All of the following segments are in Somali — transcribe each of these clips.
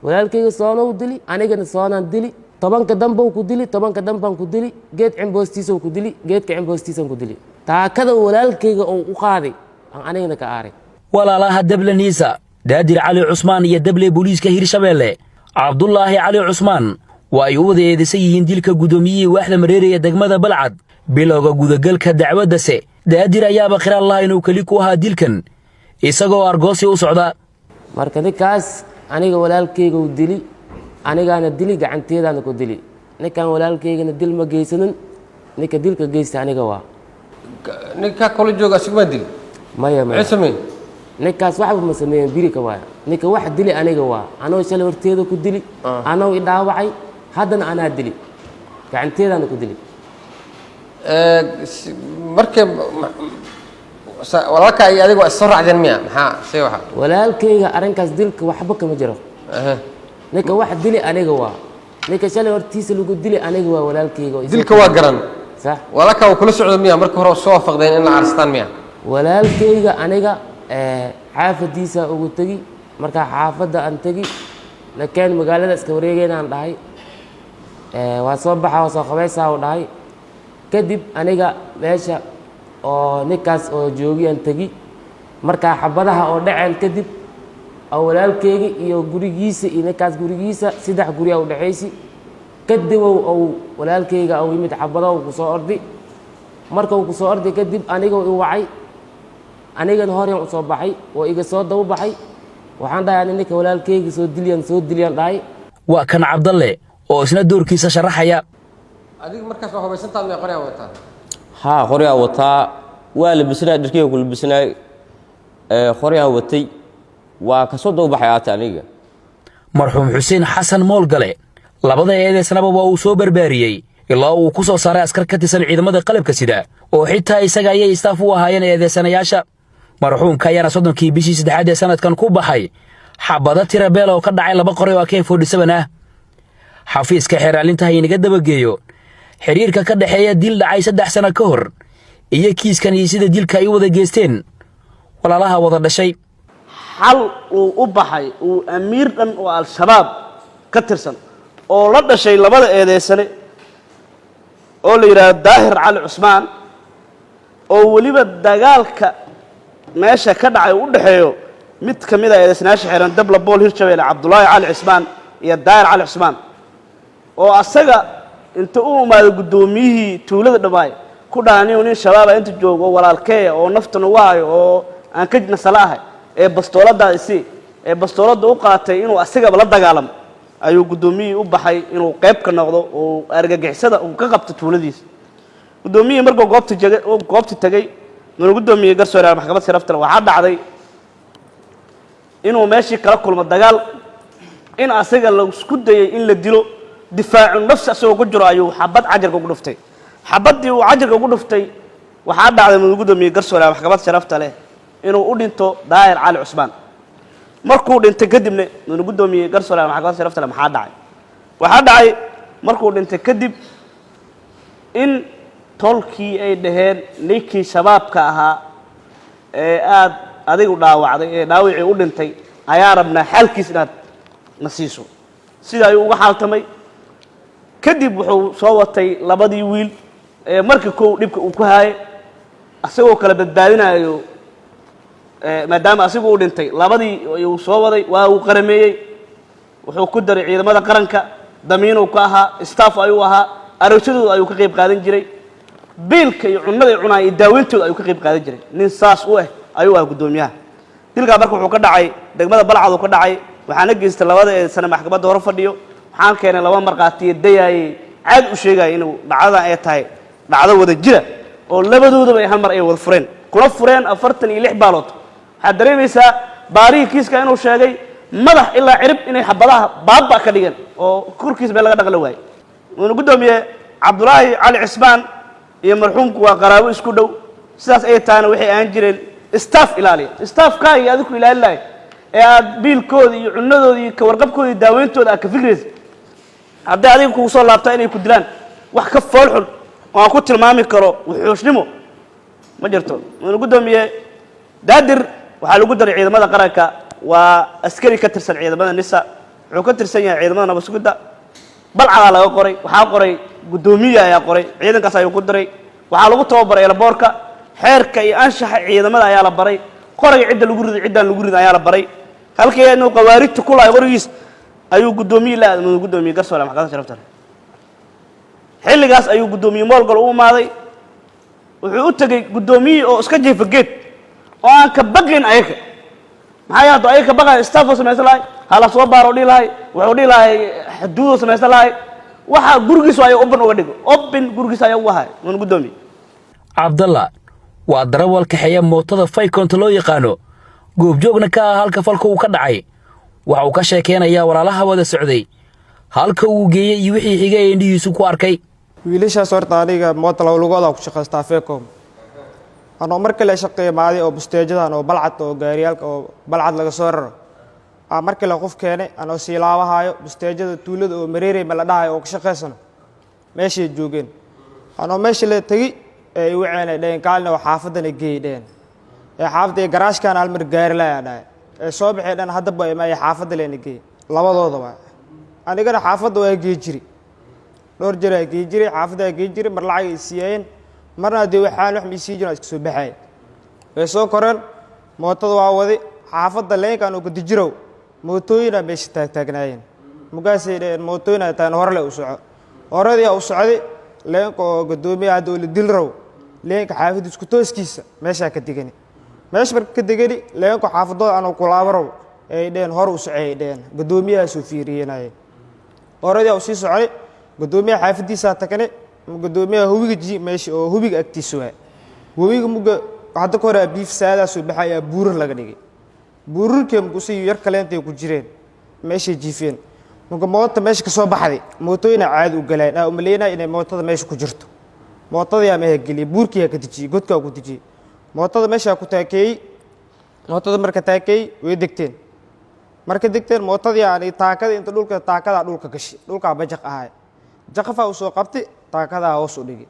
walaalkayga soona u dili anigana soonaan dili tobanka dambe ku dili tobanka damban ku dili geed cimbostiisa ku dili geedka cimbostiisa ku dili taakada walaalkayga oo u qaaday aan anigana ka aaray walaalaha Dable Niisa Daadir Cali Cusmaan iyo Dable booliiska Hirshabeelle Cabdullaahi Cali Cusmaan waa ay u wadeedisay yihiin dilka gudoomiyay waaxda Mareeriga degmada Balcad bilowga gudagalka dacwadase Daadir ayaaba qira Allah inuu kali ku ahaa dilkan isagoo argoosi u socda marka ninkaas aniga walaalkayga u dili anigana dili gacanteedana ku dili ninkan walaalkaygana dil ma geysanin ninka dilka geysta aniga waa ninka kala jooga sigma dil maya ismeen ninkaas waxba ma sameeyeen biri ka waa ninka wax dili aniga waa anoo shalay horteeda ku dili anoo idhaawacay haddana anaa dili gacanteedana ku dili markay walaalka ay adigu soo raacdeen miya maxaa shay waxa walaalkayga arinkaas dilka waxba kama jiro ninka wax dili aniga waa ninka shalay hortiisa lagu dili aniga waa walaalkayga dilka waa garan صح walaalka uu kula socdo miya markii hore soo faqdeen in la arstaan miya walaalkayga aniga xaafadiisa ugu tagi marka xaafada aan tagi laakiin magaalada iska wareegeynaan dhahay waa soo baxa oo soo qabaysaa u dhahay kadib aniga meesha oo ninkaas oo joogiyaan tagi marka xabadaha oo dhaceen kadib walaalkayga iyo gurigiisa iyo ninkaas gurigiisa saddex guri oo dhaxaysi kadib oo walaalkayga oo yimid xabadaha ku soo ordi marka uu ku soo ordi kadib aniga uu wacay aniga hore u soo baxay oo iga soo daba baxay waxaan dhahay ninka walaalkayga soo diliyaan dhahay waa kan Cabdalle oo isna doorkiisa sharaxaya adiga markaas waa hubaysantaad ma qoriya wataa ها قرية وطا والبسنا دركيه كل بسنا قرية وطي وكسودو بحياة aniga marxuum Xuseen Xasan Moolgale labada eedeysnaba waa uu soo barbaariyay ilaa uu ku soo saaray askar ka tirsan ciidamada qalabka sida oo xitaa isaga ay istaaf u ahaayeen eedeysanayaasha marxuumka ayaa 30kii bishii 3 ee sanadkan ku baxay xabada tira beel oo ka dhacay laba qori oo AK47 ah xafiiska xiraalinta inaga dabageeyo xiriirka ka dhaxeeya dil dhacay 3 sano ka hor iyo kiiskan iyo sida dilka ay wada geesteen walaalaha wada dhashay hal uu u baxay uu amiir dhan oo al-shabaab ka tirsan oo la dhashay labada eedeysane oo la yiraahdo Daahir Cali Cusmaan oo waliba dagaalka meesha ka dhacay u dhaxeeyo mid kamid ah eedeysanayaasha xiran Dable Bool Hirshabeelle Cabdullaahi Cali Cusmaan iyo Daahir Cali Cusmaan oo asaga inta uu umaado gudoomiyihii tuulada dhabaay ku dhaanay nin shabaab inta joogo walaalkay oo naftana waayo oo aan ka nasalahay ee bastoolada u qaatay inuu asigaba la dagaalamo ayuu gudoomiyihii u baxay inuu qayb ka noqdo oo argagixisada uu ka qabto tuuladiisa gudoomiyihii markuu goobta tagay inuu gudoomiyay garsoore maxkamadda sharafta waxa dhacday inuu meeshii kala kulmo dagaal in asaga la isku dayay in la dilo difaacu nafsi asoo ku jiro ayuu xabad cajarka ku dhuftay xabadii uu cajarka ku dhuftay waxa dhacday inuu gudoomiyay garsoore maxkamadda sharafta leh inuu u dhinto Daahir Cali Cusmaan markuu dhintay kadibna inuu gudoomiyay garsoore maxkamadda sharafta leh maxaa dhacay waxa dhacay markuu dhintay kadib in tolkii ay dhaheen ninkii shabaabka ahaa ee aad adigu dhaawacday ee dhaawicii u dhintay ayaa rabnaa xalkiis inaad nasiiso sida ay uga xaaltamay kadib wuxuu soo watay labadii wiil ee markii koow dhibka uu ku haayay asagoo kala badbaadinayo maadaama asigu u dhintay labadii uu soo waday waa uu qarameeyay wuxuu ku daray ciidamada qaranka damiinuu ka ahaa staff ayuu ahaa aragtidooda ayuu ka qayb qaadan jiray biilka iyo cunnada ay cunaan iyo daawintooda ayuu ka qayb qaadan jiray nin saas u ah ayuu ah gudoomiyaha dilka marka wuxuu ka dhacay degmada Balcad uu ka dhacay waxaana geystay labada ee sana maxkamadda hore fadhiyo waxaan keenay laba marqaati dayay caad u sheegay inuu dhacdada ay tahay dhacdo wada jira oo labadoodaba ay hal mar ay wada fureen kula fureen 46 baalood waxa dareemaysaa baarihi kiiska inuu sheegay madax ilaa cirib inay xabadaha baabba ka dhigan oo kurkiis baa laga dhaqla waayay inuu gudoomiye Cabdullaahi Cali Cusmaan iyo marxuumku waa qaraabo isku dhow sidaas ay taana waxay aan jireen staff ilaaliya staffka iyo adigu ilaalay ee aad biilkooda iyo cunnadooda iyo ka warqabkooda iyo daaweyntooda ka fikraysid haddii adigu ku soo laabtaa inay ku dilaan wax ka fool xun oo ku tilmaami karo wuxuusnimo ma jirto inuu gudoomiye Daadir waxa lagu daray ciidamada qaranka waa askari ka tirsan ciidamada nisa wuxuu ka tirsan yahay ciidamada nabad sugidda balcadaa laga qoray waxaa qoray guddoomiye ayaa qoray ciidankaas ayuu ku diray waxaa lagu tababaray laboorka xeerka iyo anshaxa ciidamada ayaa la baray qorayga cidda lagu riday ciddaan lagu riday ayaa la baray halkii inuu qawaaridta ku lahay qorigiis ayuu guddoomiye la aadmay guddoomiye garsoore maxkamadda sharafta leh xilligaas ayuu guddoomiye moolgal u imaaday wuxuu u tegey guddoomiye oo iska jeefa geed oo aan ka baqin ayaga maxaa yaado ayaga ka baqayan staffoo samaysan lahay hala soo baaro dhihi lahay wuxuu dhihi lahay xuduudoo samaysan lahay waxa gurigiisu ayaa open uga dhigo open gurigiisa ayaa u ahay wan guddoomiye cabdalla waa darawal kaxeeya mootada faykonta loo yaqaano goobjoogna ka ah halka falka uu ka dhacay waxa uu ka sheekeynayaa walaalaha wada socday halka uu geeyey iyo wixii xigay ee indhihiisu ku arkay wiilashaas horta aniga moota lugooda ku shaqaystaa feecom anoo markii la shaqeeyo maaday oo busteejadan oo balcad oo gaariyaalka oo balcad laga soo raro markii la qof keenay anoo siilaabahayo busteejada tuulada oo mareerey ma la dhahayo oo ka shaqaysano meeshay joogeen anoo meesha la tegi ee i waceenay dheen kaalina oo xaafadana geeydheen ee xaafadda garaashkan hal mar gaari layaa dhahay ee soo baxay dhan haddaba ima ay xaafadda leena geey labadoodaba anigana xaafadda waa geey jiri dhowr jeer ay geey jiri xaafadda ay geey jiri mar lacag ay siiyeen marna dee waxaan wax miisii jiro iska soo baxay way soo koreen mootada waa wadi xaafadda leenkan oo ka dijirow mootooyina meesha taagnaayeen mugaasay dheen mootooyina taan hor le u soco horadii u socday leenka oo guddoomiye hadda oo la dil raw leenka xaafadda isku tooskiisa meesha ka digani meesha marka ka digani leenka xaafadooda aan ku laabaro ay dheen hor u socay dheen guddoomiyaha soo fiiriyeenay horadii u sii socday guddoomiyaha xaafadiisa takane guddoomiyaha hubiga ji meesha oo hubiga agtiisa waa hubiga muga hadda ka hore biif saada soo baxaya buurar laga dhigay buurarkii mukusii yar kale intay ku jireen meesha jiifeen muga moota meesha ka soo baxday mootooyina caadi u galeen u maleynaa inay mootada meesha ku jirto mootada yaa meesha geliyay buurkii ka dijiyay godka ku dijiyay mootada meesha ku taakeeyay mootada marka taakeeyay way degteen marka degteen mootadii aan taakada inta dhulka gashay dhulka bajaq ahay jaqafa u soo qabtay taakada hoos u dhigay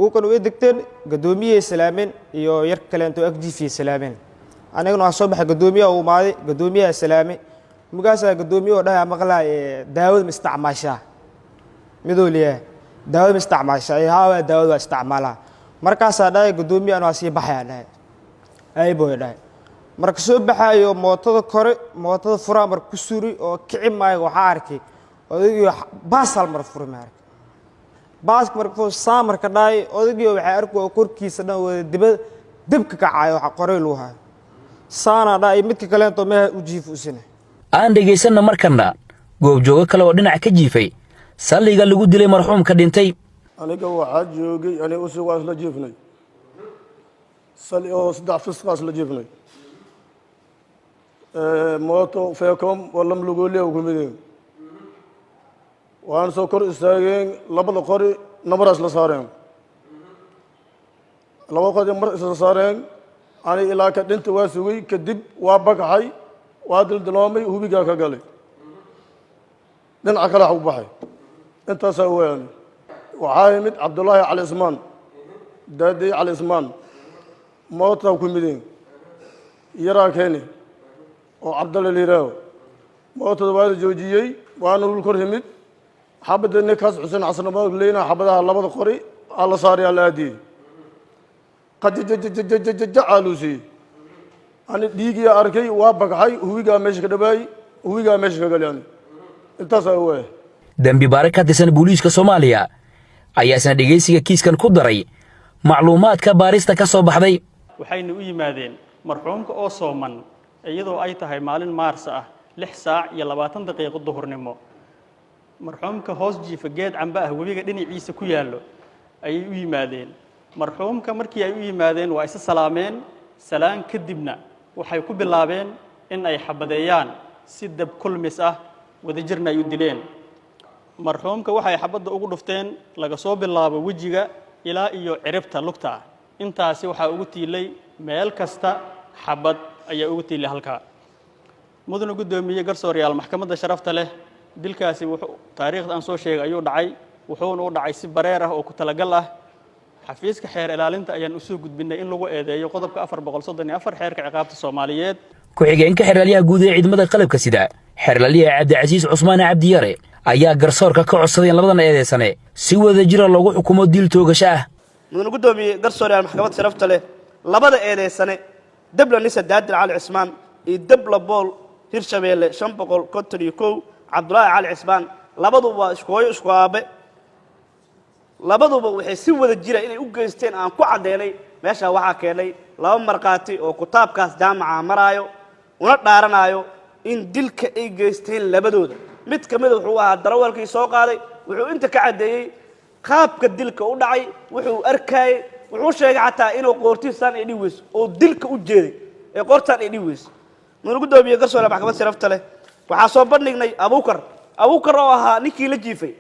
uu kan way degteen guddoomiye salaameen iyo yar kale inta agjiifiyay salaameen aniguna waa soo baxay guddoomiyaha uu maaday guddoomiyaha salaame mugaasa guddoomiye oo dhahay maqlaa daawada ma isticmaashaa midooliya daawada ma isticmaashaa haa daawada waa isticmaalaa markaasaa dhahay guddoomiye anaa sii baxaya dhahay ay booy dhahay marka soo baxayo mootada kore mootada furaa mar ku suri oo kici maayo waxa arkay odaygiyo baas hal mar furi ma arkay baaska markuu saamarka dhahay odaygiyo waxa arkay oo korkiisa dhan wada dibka kacayo waxa qoray loo hayo saana dhaay midka kale inta ma u jiifusina aan dhegeysanna markana goobjooga kale oo dhinac ka jiifay salliga lagu dilay marxuumka dhintay aniga waxaa joogay aniga usoo waa isla jiifnay salli oo saddex fisqaas la jiifnay mooto feecom oo lam lugoole ku mideen waan soo kor istaageen labada qori nabaraas la saareen laba qori mar isla saareen ani ilaa ka dhinta waa sugay kadib waa bagaxay waa dildiloomay hubigaa ka galay dhinaca kale u baxay intaasaa weeyaan waxaa yimid cabdullaahi cali ismaan daadey cali ismaan moota ku mideen yaraa keeni oo cabdalle liiraaho mootada waa la joojiyey waana dhul kor yimid xabadda ninkaas xuseen xasanamaad leyna xabadaha labada qori aa la saaray aa la aadiyey qajajajajajajaaluusiyey ani dhiigiyaa arkay waa bagaxay huwigaa meesha ka dhawaayey huwigaa meesha ka galyani intaasaa weeye dembi baare ka tirsan booliiska soomaaliya ayaa isna dhegaysiga kiiskan ku daray macluumaadka baarista ka soo baxday waxayna u yimaadeen marxuumka oo sooman iyadoo ay tahay maalin maars ah 6 saac iyo 20 daqiiqo duhurnimo marxuumka hoos jiifa geed camba ah webiga dhinaciisa ku yaallo ayay u yimaadeen marxuumka markii ay u yimaadeen waa isa salaameen salaan kadibna waxay ku bilaabeen in ay xabadeeyaan si dab kulmis ah wadajirna ay u dileen marxuumka waxay xabadda ugu dhufteen laga soo bilaabo wajiga ilaa iyo ciribta lugta intaasi waxa ugu tiilay meel kasta xabad ayaa ugu tiilay halka mudane gudoomiye garsooreyaal maxkamadda sharafta leh dilkaasi wuxuu taariikhda aan soo sheegay ayuu dhacay wuxuuna u dhacay si bareer ah oo ku talagal ah xafiiska xeer ilaalinta ayaan u soo gudbinay in lagu eedeeyo qodobka 434 xeerka ciqaabta Soomaaliyeed ku-xigeenka xeraalyaha guud ee ciidamada qalabka sida xeerlaliya cabdicasiis cusmaan cabdiyare ayaa garsoorka ka codsaday in labadan eedeysane si wada jira loogu xukumo dil toogasho ah. mudane gudoomiye garsooryaal maxkamad sharafta leh labada eedeysane dabla nisa daadir cali cismaan iyo dabla bool hirshabeelle 551 cabdulaahi cali cismaan labaduba isku hooyo isku aabe labaduba waxay si wada jira inay u geysteen aan ku cadeynay meesha waxaa keenay laba marqaati oo kitaabkaas jaamaca maraayo una dhaaranayo in dilka ay geysteen labadooda mid kamid wuxuu ahaa darawalkii soo qaaday wuxuu inta ka cadeeyay qaabka dilka u dhacay wuxuu arkay wuxuu sheegay xataa inuu qoortiisaan ay dhiweys oo dilka u jeeday ee qoortaan ay dhiweys mudane gudoomiye garsooryaal maxkamad sharafta leh waxaa soo bandhignay abuukar oo ahaa ninkii la jiifay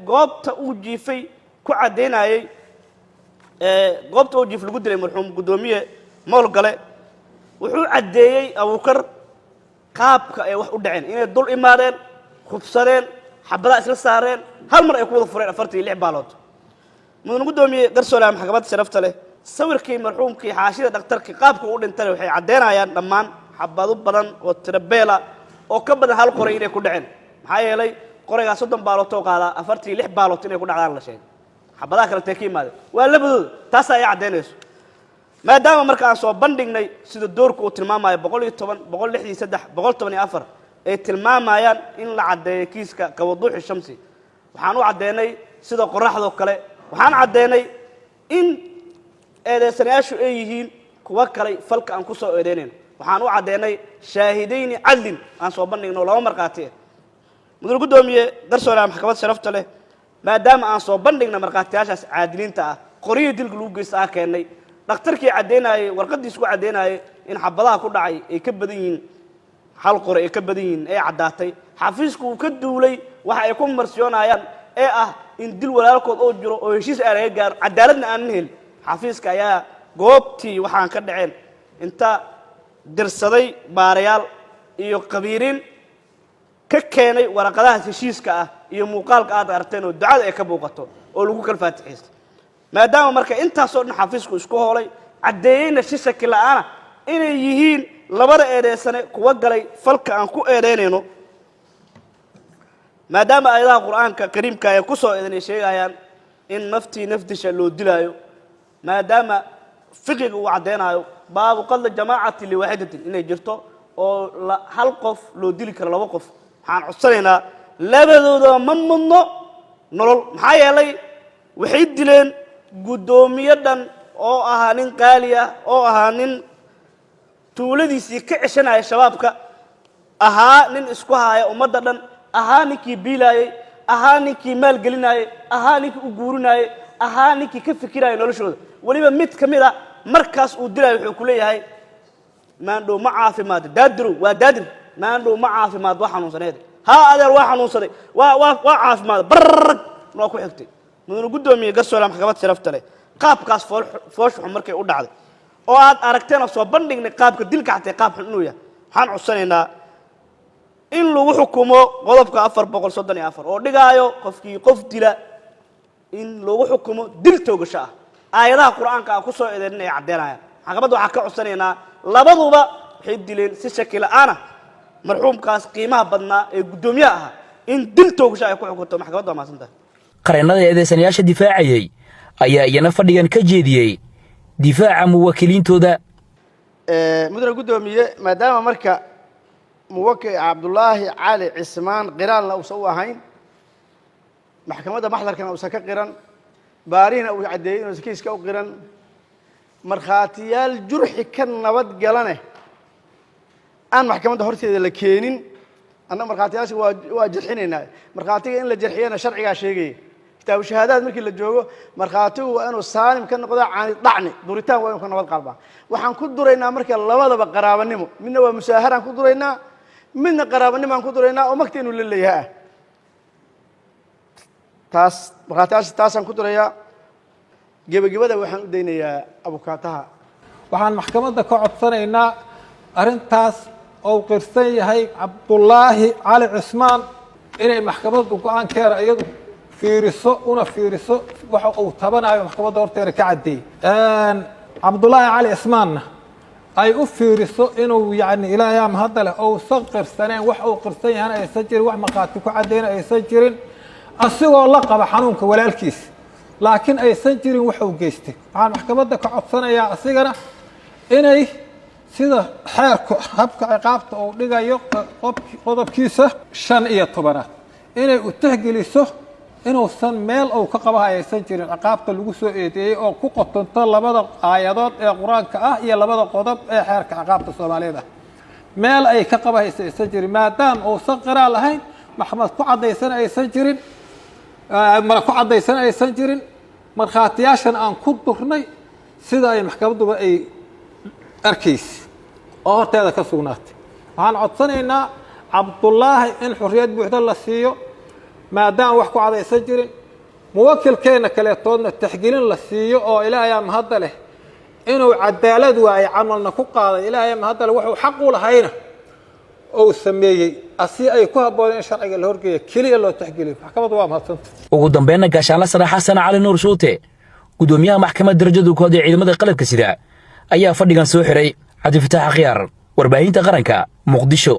goobta uu jiifay ku cadeynayay goobta uu jiif lagu dilay marxuum gudoomiye mool gale wuxuu cadeeyay abuukar qaabka ay wax u dhaceen inay dul imaadeen khubsadeen xabadaha isla saareen hal mar ay ku wada fureen 46 baalood mudane gudoomiye garsooryaal maxkamad sharafta leh sawirkii marxuumkii xaashida dhakhtarkii qaabka uu dhintay waxay cadeynayaan dhammaan xabado badan oo tirabeela oo ka badan hal qoray inay ku dhaceen maxaa yeelay qorayga 30 baalood oo qaada 46 baalood inay ku dhacdaan la sheegay xabadaha kale tay ka yimaadeen waa labadooda taas ay cadeynayso maadaama marka aan soo bandhignay sida doorku uu tilmaamayo 110 163 114 ay tilmaamayaan in la cadeeyo kiiska kawaduuxi shamsi waxaan u cadeynay sida qoraxdo kale waxaan cadeynay in eedeysanayaashu ay yihiin kuwa kale falka aan ku soo eedeynayno waxaan u cadeynay shaahidayni cadlin aan soo bandhigno laba marqaati mudane gudoomiye garsooryaal maxkamad sharafta leh maadaama aan soo bandhigna marqaatiyaashaas caadiliinta ah qoriyo dilka lagu geysta ah keenay dhakhtarkii cadeynayay warqadiis ku cadeynayay in xabadaha ku dhacay ay ka badan yihiin hal qori ay ka badan yihiin ee cadaatay xafiisku uu ka duulay waxa ay ku marsiyoonayaan ee ah in dil walaalkood oo jiro oo heshiis aan laga gaaro cadaaladna aan helin xafiiska ayaa goobtii waxaan ka dhaceen inta dirsaday baarayaal iyo qabiiriin ka keenay warqadaha heshiiska ah iyo muuqaalka aad aragteen oo ducada ay ka muuqato oo lagu kala faatixeystay maadaama marka intaas oo dhan xafiisku isku hoolay cadeeyayna si shaki la'aana inay yihiin labada eedeysane kuwa galay falka aan ku eedeynayno maadaama aayadaha quraanka kariimka ay ku soo eedanay sheegayaan in naftii nafdisha loo dilaayo maadaama fiqiga uu cadeynayo baabu qadla jamaacati liwaahidatin inay jirto oo hal qof loo dili karo laba qof waxaan codsanaynaa labadooda ma mudno nolol maxaa yeelay waxay dileen gudoomiye dhan oo ahaa nin qaali ah oo ahaa nin tuuladiisii ka ceshanaya shabaabka ahaa nin isku haya ummadda dhan ahaa ninkii biilayay ahaa ninkii maalgelinayay ahaa ninkii u guurinayay ahaa ninkii ka fikiraya noloshooda weliba mid ka mid a markaas uu dilayo wuxuu ku leeyahay maandhow ma caafimaad daadirow waa daadir maandhow ma caafimaad waa xanuunsaneed haa adeer waa xanuunsaday waa caafimaad barrag waa ku xigtay mudane gudoomiye garsooryaal maxkamad sharafta leh qaabkaas fooshuxun markay u dhacday oo aad aragteen oo soo bandhignay qaabka dilka xatay qaab xun inuu yahay waxaan codsanaynaa in lagu xukumo qodobka 434 oo dhigaayo qofkii qof dila in lagu xukumo dil toogasho ah aayadaha quraanka ah ku soo eedeyn ay cadeynayaan maxkamadda waxaa ka codsanaynaa labaduba waxay dileen si shaki la'aana marxuumkaas qiimaha badnaa ee gudoomiyaha ahaa in dil toogasho ay ku xukunto maxkamadda waa mahadsantahay qareennada eedeysanayaasha difaacayay ayaa iyana fadhigan ka jeediyey difaaca muwakkiliintooda mudane gudoomiye maadaama marka muwakkil cabdulaahi cali cismaan qiraalna uusan u ahayn maxkamadda maxdarkana uusan ka qiran baarihina uu caddeeyey inuusan kiiska u qiran markhaatiyaal jurxi ka nabad galane aan maxkamadda horteeda la keenin annaga markhaatiyaasha waa jarxinaynaa markhaatiga in la jarxiyana sharcigaa sheegaya kitaabu shahaadaad markii la joogo markhaatigu waa inuu saalim ka noqdo caani dhacni duritaan waa inuu ka nabad qalbaa waxaan ku duraynaa marka labadaba qaraabanimo midna waa musaaharaan ku duraynaa midna qaraabanimo aan ku duraynaa oo magta inuu la leeyahay ah taas markhaatiyaasha taasaan ku durayaa gebagabada waxaan u daynayaa abukaataha waxaan maxkamadda ka codsanaynaa arrintaas oo qirsan yahay cabdulaahi cali cismaan inay maxkamaddu go-aankeeda iyadu fiiriso una fiiriso waxa uu tabanayo maxkamadda horteeda ka caddeeyey cabdulaahi cali cismaanna ay u fiiriso inuu yacni ilaahay mahad leh uusan qirsaneen wax uu qirsan yahay aysan jirin wax maqaati ku caddeyn aysan jirin asigoo la qaba xanuunka walaalkiis laakiin aysan jirin wax uu geystay waxaan maxkamadda ka codsanayaa asigana inay sida xeerku habka ciqaabta uu dhigayo qodobkiisa 15 inay u tixgeliso inuusan meel uu ka qaba aysan jirin ciqaabta lagu soo eedeeyay oo ku qotonto labada aayadood ee quraanka ah iyo labada qodob ee xeerka ciqaabta Soomaaliyeed meel ay ka qaba aysan jirin maadaama uusan qiraal lahayn maxkamad ku cadaysan aysan jirin markhaatiyaashan aan ku durnay sida ay maxkamaduba ay arkaysay oo horteeda ka sugnaatay waxaan codsanaynaa Cabdullaahi in xurriyad buuxda la siiyo maadaama wax ku cadaysan jirin muwakkilkeena kale toodna taxgiilin la siiyo oo ilaahay mahad leh inuu cadaalad waay camalna ku qaaday ilaahay mahad leh wuxuu xaq u lahayna oo sameeyay asi ay ku habooneen sharciga la horgeeyo kaliya loo taxgiiliyo maxkamaddu waa mahadsantahay ugu dambeynna gaashaanle sare xasan cali nuur shuute gudoomiyaha maxkamadda darajada koowaad ee ciidamada qalabka sida ayaa fadhigan soo xiray cabdi fataax khiyaar warbaahinta qaranka muqdisho